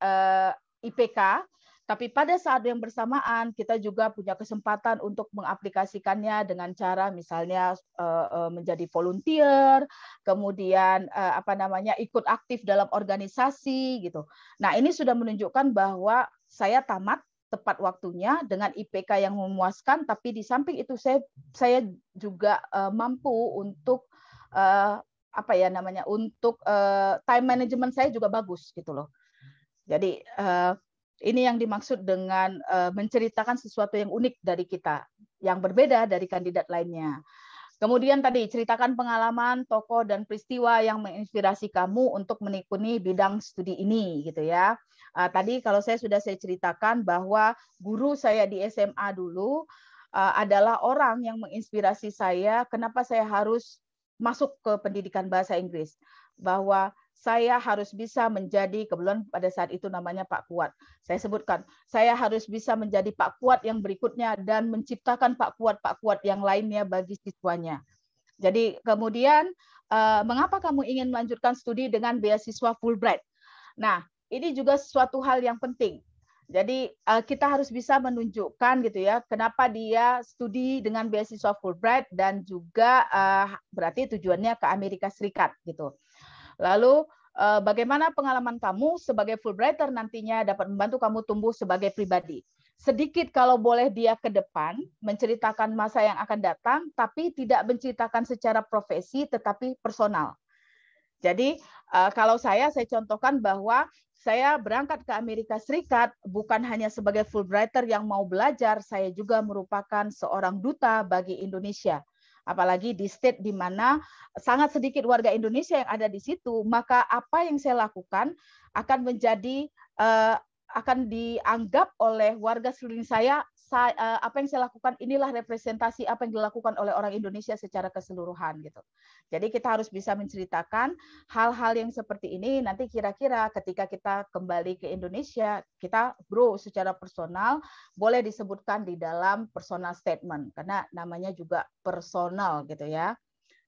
IPK, tapi pada saat yang bersamaan kita juga punya kesempatan untuk mengaplikasikannya dengan cara misalnya menjadi volunteer, kemudian ikut aktif dalam organisasi gitu. Nah, ini sudah menunjukkan bahwa saya tamat tepat waktunya dengan IPK yang memuaskan, tapi di samping itu saya juga mampu untuk time management saya juga bagus gitu loh. Jadi ini yang dimaksud dengan menceritakan sesuatu yang unik dari kita, yang berbeda dari kandidat lainnya. Kemudian tadi ceritakan pengalaman, tokoh dan peristiwa yang menginspirasi kamu untuk menekuni bidang studi ini gitu ya. Tadi kalau saya ceritakan bahwa guru saya di SMA dulu adalah orang yang menginspirasi saya kenapa saya harus masuk ke pendidikan bahasa Inggris. Bahwa saya harus bisa menjadi, kebetulan pada saat itu namanya Pak Kuat. Saya sebutkan, saya harus bisa menjadi Pak Kuat yang berikutnya dan menciptakan Pak Kuat yang lainnya bagi siswanya. Jadi kemudian, mengapa kamu ingin melanjutkan studi dengan beasiswa Fulbright? Nah, ini juga suatu hal yang penting. Jadi kita harus bisa menunjukkan gitu ya, kenapa dia studi dengan beasiswa Fulbright dan juga berarti tujuannya ke Amerika Serikat gitu. Lalu bagaimana pengalaman kamu sebagai Fulbrighter nantinya dapat membantu kamu tumbuh sebagai pribadi. Sedikit kalau boleh dia ke depan, menceritakan masa yang akan datang, tapi tidak menceritakan secara profesi, tetapi personal. Jadi kalau saya contohkan bahwa saya berangkat ke Amerika Serikat bukan hanya sebagai Fulbrighter yang mau belajar, saya juga merupakan seorang duta bagi Indonesia. Apalagi di state di mana sangat sedikit warga Indonesia yang ada di situ, maka apa yang saya lakukan akan menjadi akan dianggap oleh warga sekeliling saya, apa yang saya lakukan inilah representasi apa yang dilakukan oleh orang Indonesia secara keseluruhan gitu. Jadi kita harus bisa menceritakan hal-hal yang seperti ini, nanti kira-kira ketika kita kembali ke Indonesia, kita grow secara personal, boleh disebutkan di dalam personal statement, karena namanya juga personal gitu ya.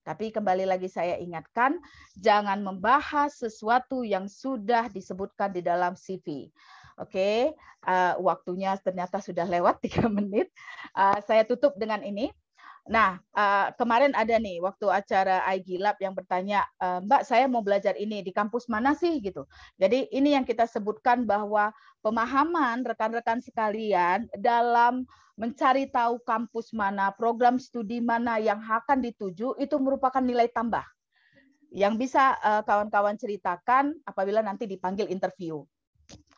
Tapi kembali lagi saya ingatkan, jangan membahas sesuatu yang sudah disebutkan di dalam CV. Oke, waktunya ternyata sudah lewat 3 menit. Saya tutup dengan ini. Nah, kemarin ada nih waktu acara IG Lab yang bertanya, Mbak, saya mau belajar ini di kampus mana sih gitu. Jadi ini yang kita sebutkan bahwa pemahaman rekan-rekan sekalian dalam mencari tahu kampus mana, program studi mana yang akan dituju itu merupakan nilai tambah yang bisa kawan-kawan ceritakan apabila nanti dipanggil interview.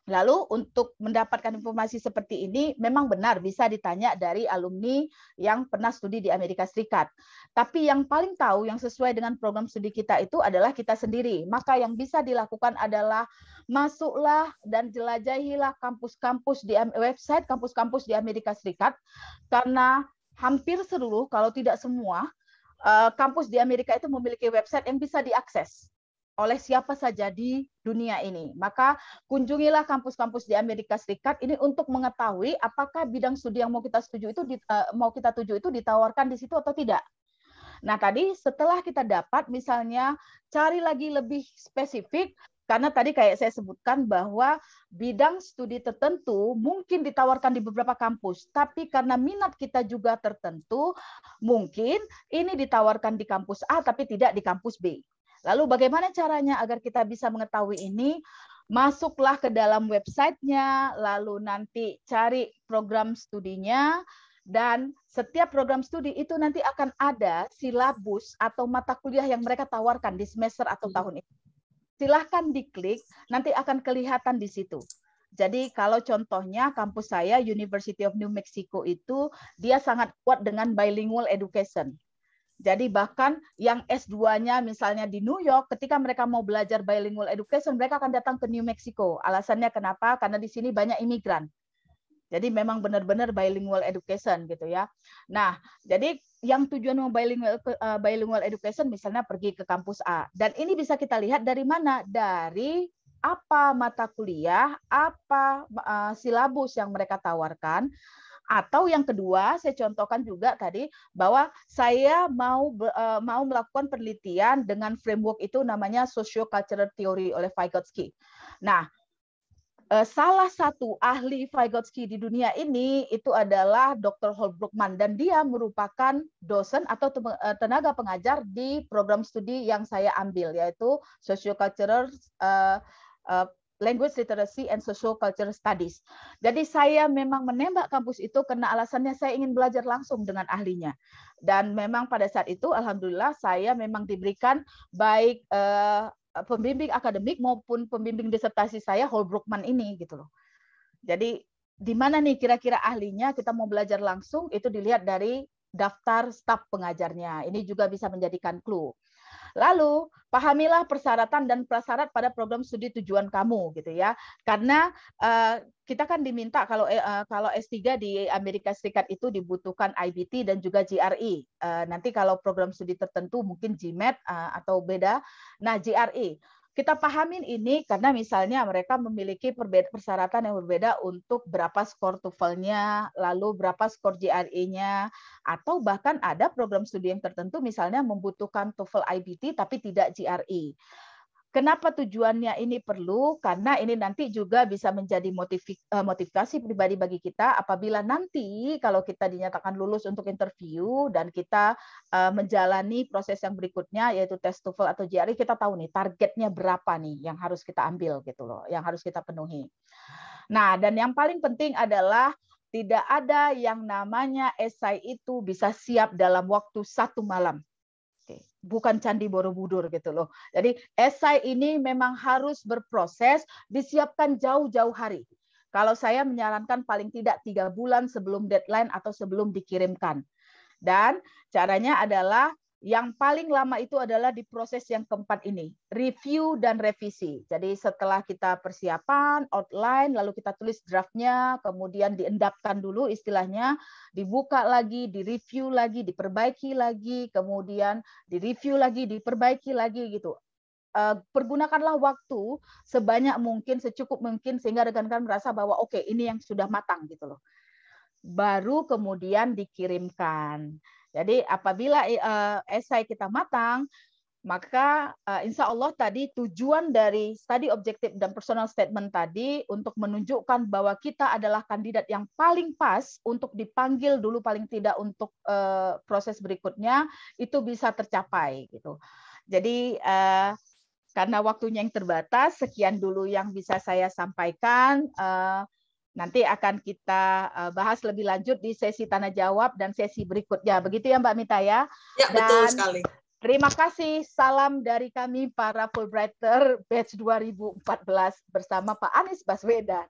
Lalu untuk mendapatkan informasi seperti ini memang benar bisa ditanya dari alumni yang pernah studi di Amerika Serikat. Tapi yang paling tahu yang sesuai dengan program studi kita itu adalah kita sendiri. Maka yang bisa dilakukan adalah masuklah dan jelajahilah kampus-kampus di website kampus-kampus di Amerika Serikat, karena hampir seluruh kalau tidak semua kampus di Amerika itu memiliki website yang bisa diakses oleh siapa saja di dunia ini. Maka kunjungilah kampus-kampus di Amerika Serikat ini untuk mengetahui apakah bidang studi yang mau kita tuju itu ditawarkan di situ atau tidak. Nah, tadi setelah kita dapat misalnya cari lagi lebih spesifik, karena tadi kayak saya sebutkan bahwa bidang studi tertentu mungkin ditawarkan di beberapa kampus, tapi karena minat kita juga tertentu, mungkin ini ditawarkan di kampus A tapi tidak di kampus B. Lalu bagaimana caranya agar kita bisa mengetahui ini? Masuklah ke dalam websitenya, lalu nanti cari program studinya, dan setiap program studi itu nanti akan ada silabus atau mata kuliah yang mereka tawarkan di semester atau tahun itu. Silahkan diklik, nanti akan kelihatan di situ. Jadi kalau contohnya kampus saya University of New Mexico itu dia sangat kuat dengan bilingual education. Jadi bahkan yang S2-nya misalnya di New York, ketika mereka mau belajar bilingual education, mereka akan datang ke New Mexico. Alasannya kenapa? Karena di sini banyak imigran. Jadi memang benar-benar bilingual education gitu ya. Nah, jadi yang tujuan bilingual education misalnya pergi ke kampus A. Dan ini bisa kita lihat dari mana? Dari apa mata kuliah, apa silabus yang mereka tawarkan. Atau yang kedua, saya contohkan juga tadi bahwa saya mau melakukan penelitian dengan framework itu namanya socio-cultural theory oleh Vygotsky. Nah, salah satu ahli Vygotsky di dunia ini itu adalah Dr. Holbrookman dan dia merupakan dosen atau tenaga pengajar di program studi yang saya ambil yaitu Sociocultural Language Literacy and Social Cultural Studies. Jadi saya memang menembak kampus itu karena alasannya saya ingin belajar langsung dengan ahlinya. Dan memang pada saat itu alhamdulillah saya memang diberikan baik pembimbing akademik maupun pembimbing disertasi saya Holbrookman ini gitu loh. Jadi di mana nih kira-kira ahlinya, kita mau belajar langsung itu dilihat dari daftar staf pengajarnya. Ini juga bisa menjadikan clue. Lalu pahamilah persyaratan dan prasyarat pada program studi tujuan kamu gitu ya. Karena kita kan diminta kalau S3 di Amerika Serikat itu dibutuhkan IBT dan juga GRE. Nanti kalau program studi tertentu mungkin GMAT atau beda. Nah, GRE kita pahamin ini karena misalnya mereka memiliki persyaratan yang berbeda untuk berapa skor TOEFL-nya, lalu berapa skor GRE-nya, atau bahkan ada program studi yang tertentu misalnya membutuhkan TOEFL IBT tapi tidak GRE. Kenapa tujuannya ini perlu? Karena ini nanti juga bisa menjadi motivasi pribadi bagi kita apabila nanti kalau kita dinyatakan lulus untuk interview dan kita menjalani proses yang berikutnya yaitu tes TOEFL atau GRE, kita tahu nih targetnya berapa nih yang harus kita ambil gitu loh, yang harus kita penuhi. Nah, dan yang paling penting adalah tidak ada yang namanya esai itu bisa siap dalam waktu 1 malam. Bukan candi Borobudur gitu loh. Jadi esai ini memang harus berproses, disiapkan jauh-jauh hari. Kalau saya menyarankan paling tidak 3 bulan sebelum deadline atau sebelum dikirimkan. Dan caranya adalah yang paling lama itu adalah di proses yang keempat ini, review dan revisi. Jadi setelah kita persiapan, outline, lalu kita tulis draftnya, kemudian diendapkan dulu istilahnya, dibuka lagi, direview lagi, diperbaiki lagi, kemudian direview lagi, diperbaiki lagi gitu. Pergunakanlah waktu sebanyak mungkin, secukup mungkin sehingga rekan-rekan merasa bahwa oke, ini yang sudah matang gitu loh. Baru kemudian dikirimkan. Jadi apabila esai kita matang, maka insya Allah tadi tujuan dari study objective dan personal statement tadi untuk menunjukkan bahwa kita adalah kandidat yang paling pas untuk dipanggil dulu paling tidak untuk proses berikutnya itu bisa tercapai gitu. Jadi karena waktunya yang terbatas, sekian dulu yang bisa saya sampaikan. Nanti akan kita bahas lebih lanjut di sesi tanya jawab dan sesi berikutnya. Begitu ya Mbak Mita ya? Ya, betul sekali. Terima kasih. Salam dari kami para Fulbrighter batch 2014 bersama Pak Anies Baswedan.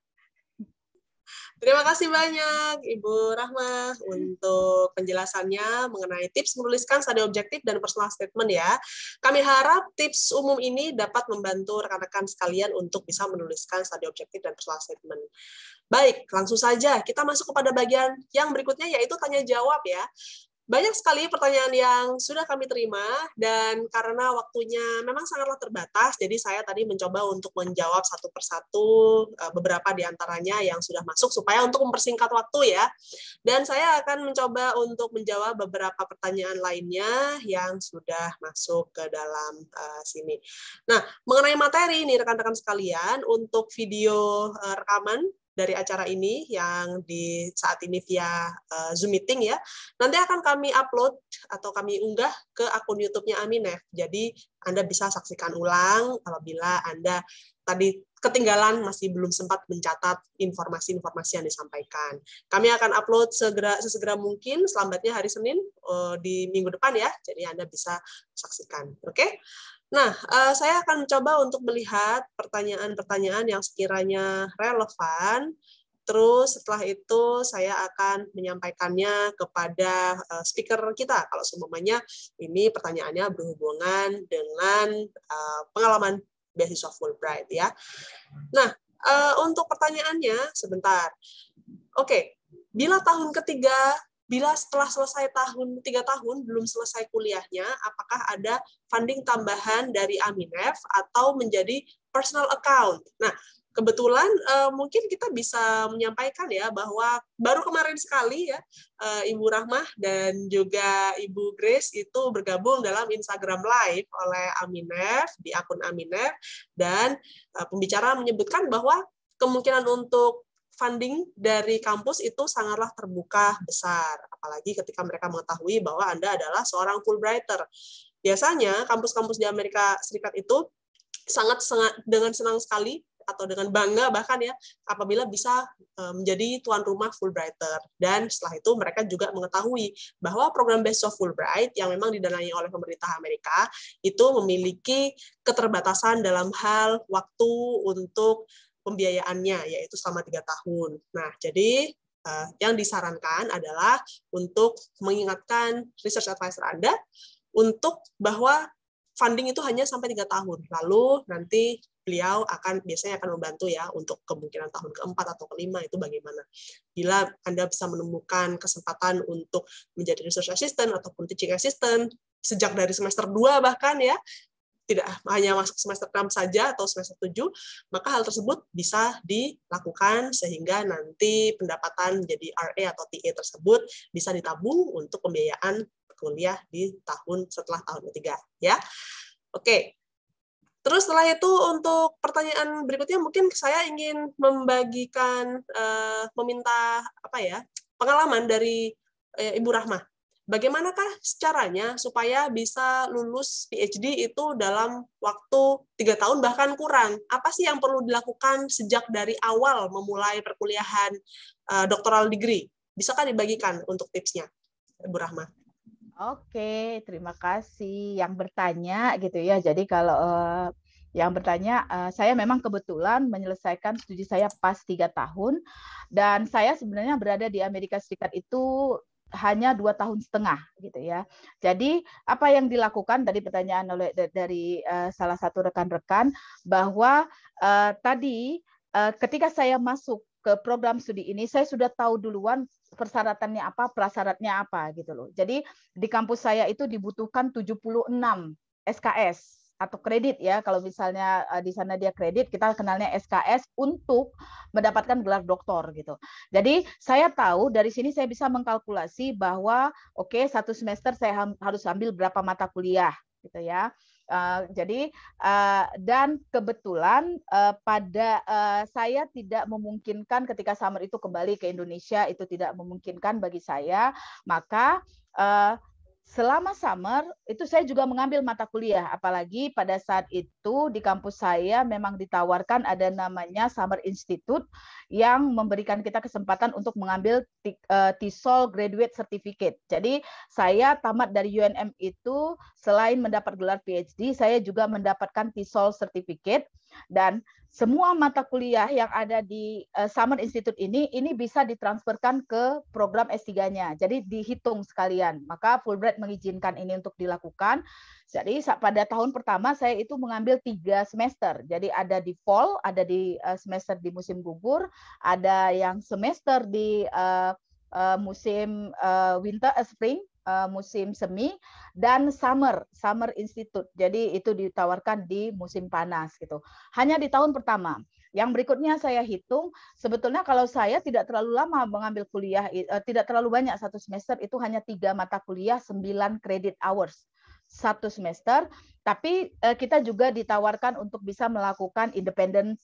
Terima kasih banyak Ibu Rahma untuk penjelasannya mengenai tips menuliskan studi objektif dan personal statement ya. Kami harap tips umum ini dapat membantu rekan-rekan sekalian untuk bisa menuliskan studi objektif dan personal statement. Baik, langsung saja kita masuk kepada bagian yang berikutnya yaitu tanya jawab ya. Banyak sekali pertanyaan yang sudah kami terima, dan karena waktunya memang sangatlah terbatas, jadi saya tadi mencoba untuk menjawab satu persatu beberapa di antaranya yang sudah masuk, supaya untuk mempersingkat waktu ya. Dan saya akan mencoba untuk menjawab beberapa pertanyaan lainnya yang sudah masuk ke dalam sini. Nah, mengenai materi ini rekan-rekan sekalian, untuk video rekaman dari acara ini yang di saat ini via Zoom meeting ya, nanti akan kami upload atau kami unggah ke akun YouTube-nya Aminef. Jadi Anda bisa saksikan ulang apabila Anda tadi ketinggalan masih belum sempat mencatat informasi-informasi yang disampaikan. Kami akan upload sesegera mungkin, selambatnya hari Senin di minggu depan ya. Jadi Anda bisa saksikan. Oke? Nah, saya akan mencoba untuk melihat pertanyaan-pertanyaan yang sekiranya relevan. Terus setelah itu saya akan menyampaikannya kepada speaker kita. Kalau semuanya ini pertanyaannya berhubungan dengan pengalaman beasiswa Fulbright ya. Nah, untuk pertanyaannya sebentar. Oke, bila setelah selesai 3 tahun belum selesai kuliahnya, apakah ada funding tambahan dari Aminef atau menjadi personal account? Nah, kebetulan mungkin kita bisa menyampaikan ya bahwa baru kemarin sekali ya Ibu Rahmah dan juga Ibu Grace itu bergabung dalam Instagram Live oleh Aminef di akun Aminef, dan pembicara menyebutkan bahwa kemungkinan untuk funding dari kampus itu sangatlah terbuka besar, apalagi ketika mereka mengetahui bahwa Anda adalah seorang Fulbrighter. Biasanya kampus-kampus di Amerika Serikat itu sangat dengan senang sekali atau dengan bangga bahkan ya apabila bisa menjadi tuan rumah Fulbrighter. Dan setelah itu mereka juga mengetahui bahwa program beasiswa Fulbright yang memang didanai oleh pemerintah Amerika itu memiliki keterbatasan dalam hal waktu untuk pembiayaannya, yaitu selama 3 tahun. Nah, jadi yang disarankan adalah untuk mengingatkan research advisor Anda untuk bahwa funding itu hanya sampai 3 tahun. Lalu nanti beliau biasanya akan membantu ya untuk kemungkinan tahun keempat atau kelima itu bagaimana. Bila Anda bisa menemukan kesempatan untuk menjadi research assistant ataupun teaching assistant sejak dari semester 2 bahkan ya, tidak hanya masuk semester 6 saja atau semester 7, maka hal tersebut bisa dilakukan sehingga nanti pendapatan menjadi RA atau TA tersebut bisa ditabung untuk pembiayaan kuliah di setelah tahun ketiga ya. Oke. Terus setelah itu untuk pertanyaan berikutnya mungkin saya ingin meminta pengalaman dari Ibu Rahmah. Bagaimanakah caranya supaya bisa lulus PhD itu dalam waktu 3 tahun bahkan kurang? Apa sih yang perlu dilakukan sejak dari awal memulai perkuliahan doctoral degree? Bisakah dibagikan untuk tipsnya, Ibu Rahmah? Oke, terima kasih yang bertanya gitu ya. Jadi kalau yang bertanya, saya memang kebetulan menyelesaikan studi saya pas 3 tahun, dan saya sebenarnya berada di Amerika Serikat itu hanya 2,5 tahun gitu ya. Jadi apa yang dilakukan, tadi pertanyaan dari salah satu rekan-rekan bahwa tadi ketika saya masuk ke program studi ini, saya sudah tahu duluan persyaratannya apa, prasyaratnya apa gitu loh. Jadi di kampus saya itu dibutuhkan 76 SKS atau kredit ya. Kalau misalnya di sana dia kredit, kita kenalnya SKS untuk mendapatkan gelar doktor gitu. Jadi saya tahu dari sini saya bisa mengkalkulasi bahwa oke, 1 semester saya harus ambil berapa mata kuliah gitu ya. Jadi dan kebetulan saya tidak memungkinkan ketika summer itu kembali ke Indonesia, itu tidak memungkinkan bagi saya, maka selama summer itu saya juga mengambil mata kuliah, apalagi pada saat itu di kampus saya memang ditawarkan ada namanya Summer Institute yang memberikan kita kesempatan untuk mengambil TESOL Graduate Certificate. Jadi saya tamat dari UNM itu selain mendapat gelar PhD, saya juga mendapatkan TESOL Certificate, dan semua mata kuliah yang ada di Summer Institute ini bisa ditransferkan ke program S3-nya. Jadi dihitung sekalian. Maka Fulbright mengizinkan ini untuk dilakukan. Jadi pada tahun pertama saya itu mengambil 3 semester. Jadi ada di fall, ada di semester di musim gugur, ada yang semester di musim spring, musim semi, dan summer institute. Jadi itu ditawarkan di musim panas gitu. Hanya di tahun pertama. Yang berikutnya saya hitung, sebetulnya kalau saya tidak terlalu lama mengambil kuliah, tidak terlalu banyak 1 semester, itu hanya 3 mata kuliah, 9 credit hours 1 semester. Tapi kita juga ditawarkan untuk bisa melakukan independent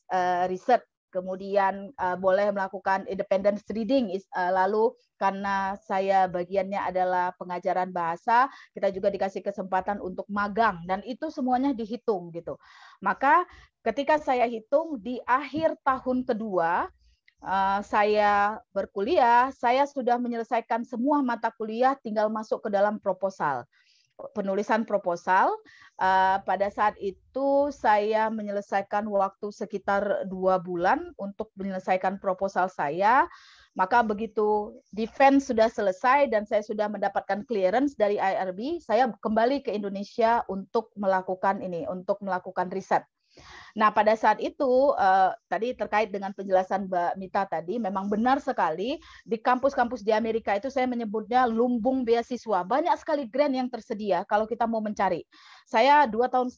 research, kemudian boleh melakukan independent reading, lalu karena saya bagiannya adalah pengajaran bahasa, kita juga dikasih kesempatan untuk magang, dan itu semuanya dihitung gitu. Maka ketika saya hitung di akhir tahun kedua saya berkuliah, saya sudah menyelesaikan semua mata kuliah, tinggal masuk ke dalam proposal. penulisan proposal. Pada saat itu saya menyelesaikan waktu sekitar 2 bulan untuk menyelesaikan proposal saya. Maka begitu defense sudah selesai dan saya sudah mendapatkan clearance dari IRB, saya kembali ke Indonesia untuk melakukan riset. Nah, pada saat itu tadi terkait dengan penjelasan Mbak Mita tadi, memang benar sekali di kampus-kampus di Amerika itu saya menyebutnya lumbung beasiswa. Banyak sekali grant yang tersedia kalau kita mau mencari. Saya 2,5 tahun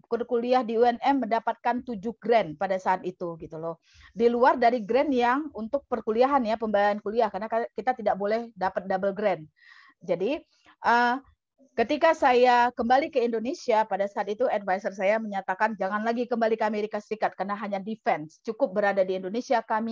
berkuliah di UNM mendapatkan 7 grant pada saat itu gitu loh. Di luar dari grant yang untuk perkuliahan ya, pembiayaan kuliah, karena kita tidak boleh dapat double grant. Jadi ketika saya kembali ke Indonesia, pada saat itu advisor saya menyatakan jangan lagi kembali ke Amerika Serikat karena hanya defense. Cukup berada di Indonesia, kita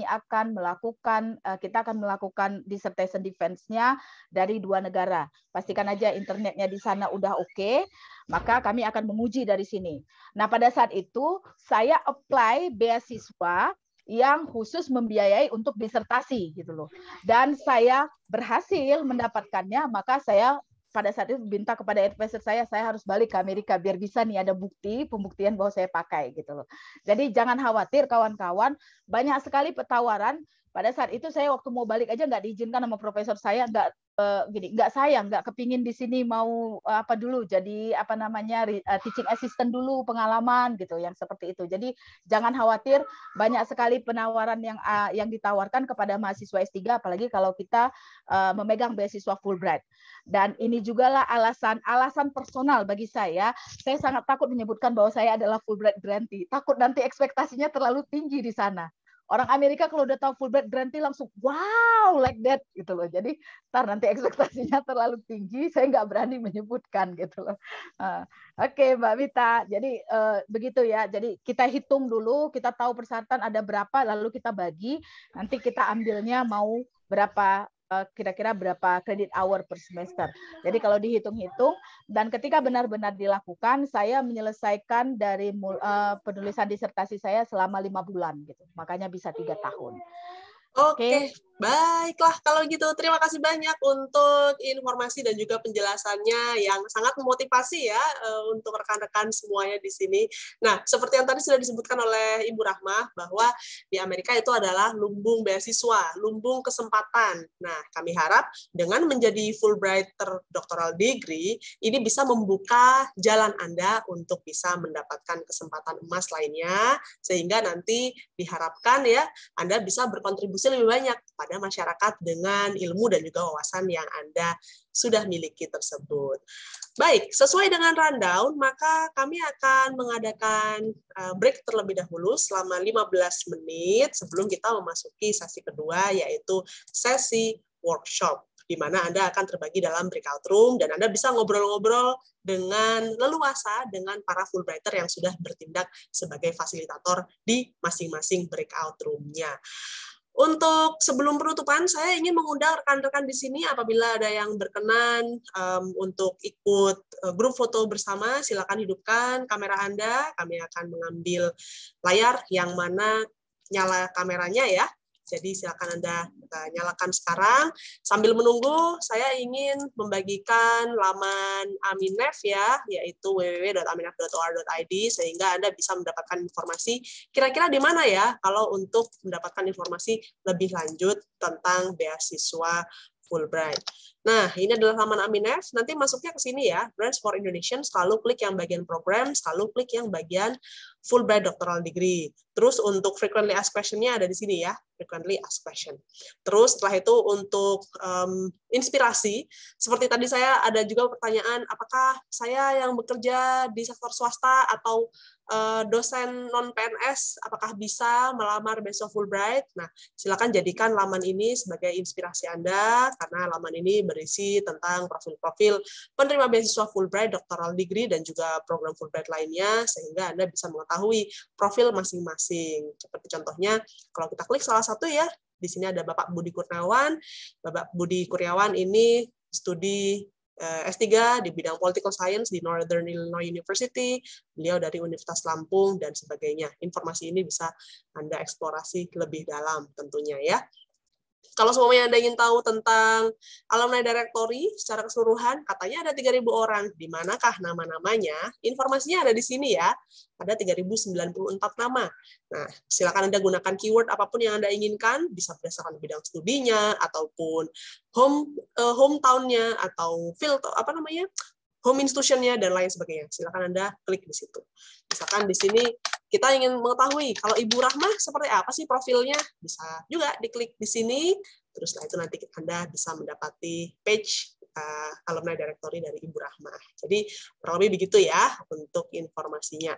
akan melakukan dissertation defense-nya dari 2 negara. Pastikan aja internetnya di sana udah oke, maka kami akan menguji dari sini. Nah, pada saat itu saya apply beasiswa yang khusus membiayai untuk disertasi gitu loh. Dan saya berhasil mendapatkannya, maka saya pada saat itu minta kepada advisor saya harus balik ke Amerika biar bisa nih ada pembuktian bahwa saya pakai gitu loh. Jadi jangan khawatir kawan-kawan, banyak sekali tawaran. Pada saat itu saya waktu mau balik aja nggak diizinkan sama profesor saya, nggak kepingin di sini mau dulu jadi teaching assistant dulu, pengalaman gitu yang seperti itu. Jadi jangan khawatir, banyak sekali penawaran yang ditawarkan kepada mahasiswa S3 apalagi kalau kita memegang beasiswa Fulbright. Dan ini juga lah alasan personal bagi saya sangat takut menyebutkan bahwa saya adalah Fulbright grantee. Takut nanti ekspektasinya terlalu tinggi di sana. Orang Amerika kalau udah tahu Fulbright grantee langsung wow like that gitu loh. Jadi ntar nanti ekspektasinya terlalu tinggi, saya nggak berani menyebutkan gitu loh. Oke, Mbak Mita. Jadi begitu ya. Jadi kita hitung dulu, kita tahu persyaratan ada berapa, lalu kita bagi. Nanti kita ambilnya mau berapa, kira-kira berapa credit hour per semester. Jadi kalau dihitung-hitung dan ketika benar-benar dilakukan, saya menyelesaikan dari penulisan disertasi saya selama 5 bulan gitu. Makanya bisa 3 tahun. Oke, baiklah kalau gitu. Terima kasih banyak untuk informasi dan juga penjelasannya yang sangat memotivasi ya untuk rekan-rekan semuanya di sini. Nah, seperti yang tadi sudah disebutkan oleh Ibu Rahmah bahwa di Amerika itu adalah lumbung beasiswa, lumbung kesempatan. Nah, kami harap dengan menjadi Fulbrighter doctoral degree ini bisa membuka jalan Anda untuk bisa mendapatkan kesempatan emas lainnya sehingga nanti diharapkan ya Anda bisa berkontribusi lebih banyak pada masyarakat dengan ilmu dan juga wawasan yang Anda sudah miliki tersebut. Baik, sesuai dengan rundown, maka kami akan mengadakan break terlebih dahulu selama 15 menit sebelum kita memasuki sesi kedua, yaitu sesi workshop, di mana Anda akan terbagi dalam breakout room dan Anda bisa ngobrol-ngobrol dengan leluasa dengan para Fulbrighter yang sudah bertindak sebagai fasilitator di masing-masing breakout room-nya. Untuk sebelum penutupan, saya ingin mengundang rekan-rekan di sini apabila ada yang berkenan untuk ikut grup foto bersama, silakan hidupkan kamera Anda. Kami akan mengambil layar yang mana nyala kameranya ya. Jadi silakan Anda nyalakan sekarang. Sambil menunggu, saya ingin membagikan laman Aminef ya, yaitu www.aminef.or.id, sehingga Anda bisa mendapatkan informasi kira-kira di mana ya kalau untuk mendapatkan informasi lebih lanjut tentang beasiswa Fulbright. Nah, ini adalah laman Aminef. Nanti masuknya ke sini ya, Grants for Indonesians, selalu klik yang bagian program, selalu klik yang bagian Fulbright Doctoral Degree. Terus untuk frequently asked question-nya ada di sini ya, frequently asked question. Terus setelah itu untuk inspirasi, seperti tadi saya ada juga pertanyaan, apakah saya yang bekerja di sektor swasta atau dosen non-PNS, apakah bisa melamar beasiswa Fulbright? Nah, silakan jadikan laman ini sebagai inspirasi Anda, karena laman ini berisi tentang profil-profil penerima beasiswa Fulbright, doctoral degree, dan juga program Fulbright lainnya, sehingga Anda bisa mengetahui profil masing-masing. Seperti contohnya, kalau kita klik salah satu ya, di sini ada Bapak Budi Kurniawan. Bapak Budi Kurniawan ini studi S3 di bidang Political Science di Northern Illinois University, beliau dari Universitas Lampung, dan sebagainya. Informasi ini bisa Anda eksplorasi lebih dalam tentunya ya. Kalau semuanya Anda ingin tahu tentang Alumni Directory secara keseluruhan, katanya ada 3.000 orang. Di manakah nama-namanya? Informasinya ada di sini ya. Ada 3.094 nama. Nah, silakan Anda gunakan keyword apapun yang Anda inginkan, bisa berdasarkan bidang studinya, ataupun hometown-nya, atau field, home institution-nya, dan lain sebagainya. Silakan Anda klik di situ. Misalkan di sini kita ingin mengetahui kalau Ibu Rahmah seperti apa sih profilnya, bisa juga diklik di sini. Terus setelah itu nanti Anda bisa mendapati page Alumni Directory dari Ibu Rahmah. Jadi kurang lebih begitu ya untuk informasinya.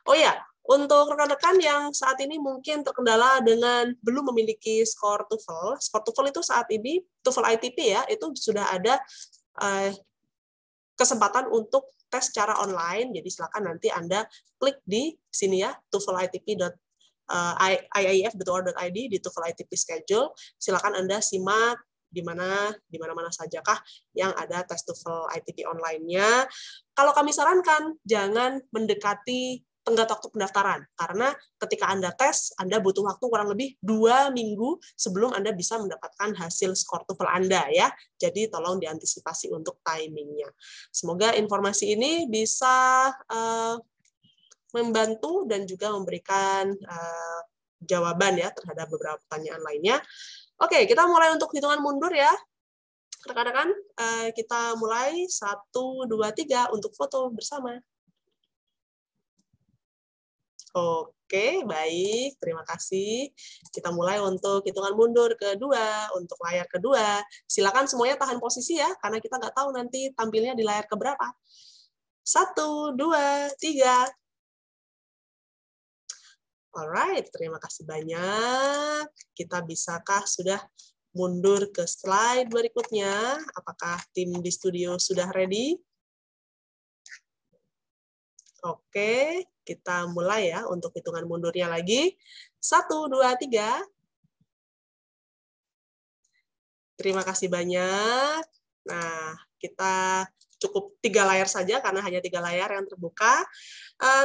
Oh ya, untuk rekan-rekan yang saat ini mungkin terkendala dengan belum memiliki skor TOEFL, skor TOEFL itu saat ini TOEFL ITP ya, itu sudah ada kesempatan untuk tes secara online, jadi silakan nanti Anda klik di sini ya, toeflitp.iif.or.id di TOEFL ITP schedule. Silakan Anda simak di mana sajakah yang ada tes TOEFL ITP online-nya. Kalau kami sarankan, jangan mendekati tenggat waktu pendaftaran, karena ketika Anda tes, Anda butuh waktu kurang lebih 2 minggu sebelum Anda bisa mendapatkan hasil skor TOEFL Anda ya. Jadi tolong diantisipasi untuk timingnya. Semoga informasi ini bisa membantu dan juga memberikan jawaban ya terhadap beberapa pertanyaan lainnya. Oke, kita mulai untuk hitungan mundur ya. Rekan-rekan, kita mulai 1, 2, 3 untuk foto bersama. Oke, baik. Terima kasih. Kita mulai untuk hitungan mundur kedua, untuk layar kedua. Silakan semuanya tahan posisi ya, karena kita nggak tahu nanti tampilnya di layar keberapa. 1, 2, 3. Alright, terima kasih banyak. Kita bisakah sudah mundur ke slide berikutnya? Apakah tim di studio sudah ready? Oke, kita mulai ya untuk hitungan mundurnya lagi. 1, 2, 3. Terima kasih banyak. Nah, kita cukup 3 layar saja karena hanya 3 layar yang terbuka.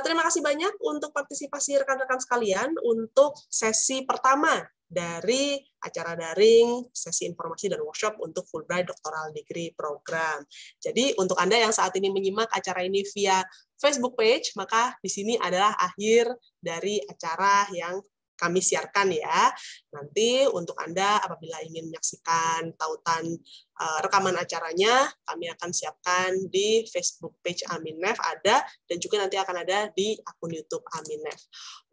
Terima kasih banyak untuk partisipasi rekan-rekan sekalian untuk sesi pertama dari acara daring, sesi informasi dan workshop untuk Fulbright Doctoral Degree Program. Jadi untuk Anda yang saat ini menyimak acara ini via Facebook page, maka di sini adalah akhir dari acara yang kami siarkan ya. Nanti untuk Anda apabila ingin menyaksikan tautan rekaman acaranya, kami akan siapkan di Facebook page Aminef ada, dan juga nanti akan ada di akun YouTube Aminef.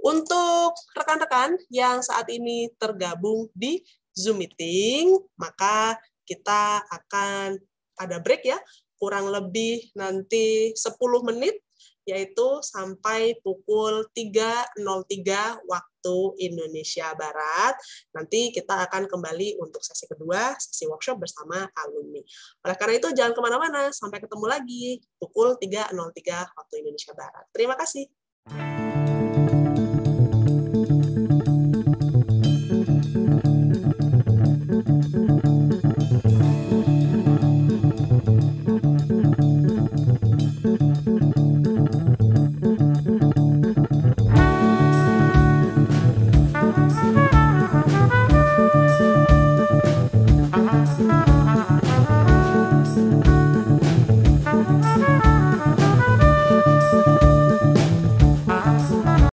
Untuk rekan-rekan yang saat ini tergabung di Zoom meeting, maka kita akan ada break ya, kurang lebih nanti 10 menit, yaitu sampai pukul 3.03 waktu Indonesia Barat. Nanti kita akan kembali untuk sesi kedua, sesi workshop bersama alumni. Oleh karena itu, jangan kemana-mana, sampai ketemu lagi pukul 3.03 waktu Indonesia Barat. Terima kasih.